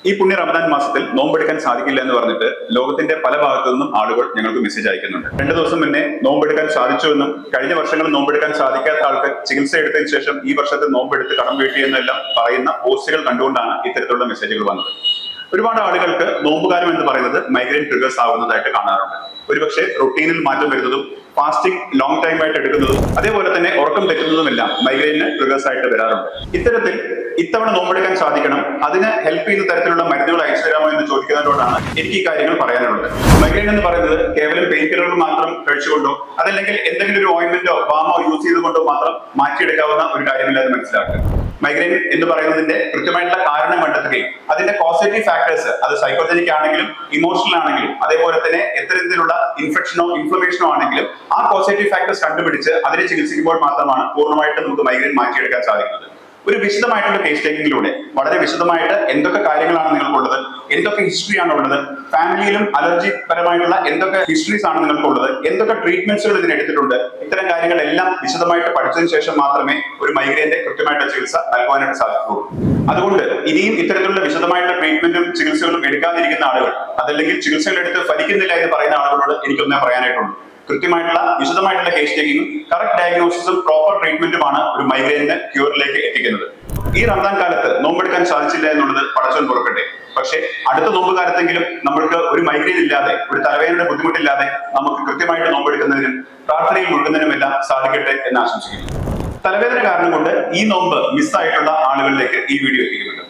ഈ പുണ്യ റമദാൻ മാസത്തിൽ നോമ്പെടുക്കാൻ സാധിക്കില്ല എന്ന് പറഞ്ഞിട്ട് ലോകത്തിന്റെ പല ഭാഗത്തു നിന്നും ആളുകൾ ഞങ്ങൾക്ക് മെസ്സേജ് അയക്കുന്നുണ്ട്. 2 ദിവസം മുന്നേ നോമ്പെടുക്കാൻ സാധിച്ചുവെന്നും കഴിഞ്ഞ വർഷങ്ങളിൽ നോമ്പെടുക്കാൻ സാധിക്കാത്ത ആൾക്ക് ചികിത്സ എടുത്തതിന് ശേഷം ഈ വർഷത്തെ നോമ്പെടുത്ത് കടം വീട്ടി എന്നെല്ലാം പറയുന്ന പോസ്റ്റുകൾ കണ്ടുകൊണ്ടാണ് ഇത്തരത്തിലുള്ള മെസ്സേജുകൾ വന്നത്. ഒരുപാട് ആളുകൾക്ക് നോമ്പുകാലം എന്ന് പറയുന്നത് മൈഗ്രെയിൻ ട്രിഗേഴ്സ് ആവുന്നതായിട്ട് കാണാറുണ്ട്. ഒരുപക്ഷെ റൊട്ടീനിൽ മാറ്റം വരുന്നതും ഫാസ്റ്റിംഗ് ലോങ് ടൈം ആയിട്ട് എടുക്കുന്നതും അതേപോലെ തന്നെ ഉറക്കം തെറ്റുന്നതുമെല്ലാം മൈഗ്രെയിന് ട്രിഗേഴ്സ് ആയിട്ട് വരാറുണ്ട്. ഇത്തരത്തിൽ ഇത്തവണ നോമ്പെടുക്കാൻ സാധിക്കണം, അതിന് ഹെൽപ്പ് ചെയ്യുന്ന തരത്തിലുള്ള മരുന്നുകൾ അയച്ചു തരാമോ എന്ന് ചോദിക്കുന്നതിനോടാണ് എനിക്ക് ഈ കാര്യങ്ങൾ പറയാനുള്ളത്. മൈഗ്രെയിൻ എന്ന് പറയുന്നത് കേവലം പെയിൻ കില്ലറുകൾ മാത്രം കഴിച്ചുകൊണ്ടോ അതല്ലെങ്കിൽ എന്തെങ്കിലും ഒരു ഓയിന്റ്മെന്റോ ബാമോ യൂസ് ചെയ്തുകൊണ്ടോ മാത്രം മാറ്റിയെടുക്കാവുന്ന ഒരു കാര്യമില്ലാതെ മനസ്സിലാക്കുക. മൈഗ്രെയിൻ എന്ന് പറയുന്നതിന്റെ കൃത്യമായിട്ടുള്ള കാരണം കണ്ടെത്തുകയും അതിന്റെ പോസിറ്റീവ് ഫാക്ടേഴ്സ്, അത് സൈക്കോജനിക് ആണെങ്കിലും ഇമോഷണൽ ആണെങ്കിലും അതേപോലെ തന്നെ എത്തരത്തിലുള്ള ഇൻഫെക്ഷനോ ഇൻഫ്ലമേഷനോ ആണെങ്കിലും ആ പോസിറ്റീവ് ഫാക്ടേഴ്സ് കണ്ടുപിടിച്ച് അതിനെ ചികിത്സിക്കുമ്പോൾ മാത്രമാണ് പൂർണ്ണമായിട്ട് നമുക്ക് മൈഗ്രെയിൻ മാറ്റിയെടുക്കാൻ സാധിക്കുന്നത്. ഒരു വിശദമായിട്ടുള്ള കേസ് ടേക്കിങ്ങിലൂടെ വളരെ വിശദമായിട്ട് എന്തൊക്കെ കാര്യങ്ങളാണ് നിങ്ങൾക്കുള്ളത്, എന്തൊക്കെ ഹിസ്റ്ററി ആണുള്ളത്, ഫാമിലിയിലും അലർജി പരമായിട്ടുള്ള എന്തൊക്കെ ഹിസ്റ്ററീസ് ആണ് നിങ്ങൾക്കുള്ളത്, എന്തൊക്കെ ട്രീറ്റ്മെന്റ്സുകൾ ഇതിനെടുത്തിട്ടുണ്ട്, ഇത്തരം കാര്യങ്ങളെല്ലാം വിശദമായിട്ട് പഠിച്ചതിന് ശേഷം മാത്രമേ ഒരു മൈഗ്രെയിന്റെ കൃത്യമായിട്ടുള്ള ചികിത്സ നൽകുവാനായിട്ട് സാധിക്കുകയുള്ളൂ. അതുകൊണ്ട് ഇനിയും ഇത്തരത്തിലുള്ള വിശദമായിട്ടുള്ള ട്രീറ്റ്മെന്റും ചികിത്സകളും എടുക്കാതിരിക്കുന്ന ആളുകൾ, അതല്ലെങ്കിൽ ചികിത്സകൾ എടുത്ത് ഫലിക്കുന്നില്ല എന്ന് പറയുന്ന ആളുകളോട് എനിക്കൊന്നേ പറയാനായിട്ടുള്ളൂ. കൃത്യമായിട്ടുള്ള വിശദമായിട്ടുള്ള കേസ് ടേക്കിങ്ങും കറക്റ്റ് ഡയഗ്നോസിസും പ്രോപ്പർ ട്രീറ്റ്മെന്റുമാണ് ഒരു മൈഗ്രെയിനിന്റെ ക്യൂറിലേക്ക് എത്തിക്കുന്നത്. ഈ റമദാൻ കാലത്ത് നോമ്പെടുക്കാൻ സാധിച്ചില്ല എന്നുള്ളത് പടച്ചവൻ പൊറുക്കട്ടെ. പക്ഷെ അടുത്ത നോമ്പ് കാലത്തെങ്കിലും നമ്മൾക്ക് ഒരു മൈഗ്രെയിൻ ഇല്ലാതെ, ഒരു തലവേദനയുടെ ബുദ്ധിമുട്ടില്ലാതെ നമുക്ക് കൃത്യമായിട്ട് നോമ്പെടുക്കുന്നതിനും പ്രാർത്ഥനയിൽ മുഴുകുന്നതിനുമെല്ലാം സാധിക്കട്ടെ എന്ന് ആശംസിക്കുന്നു. തലവേദന കാരണം കൊണ്ട് ഈ നോമ്പ് മിസ്സായിട്ടുള്ള ആളുകളിലേക്ക് ഈ വീഡിയോ എത്തിക്കുന്നുണ്ട്.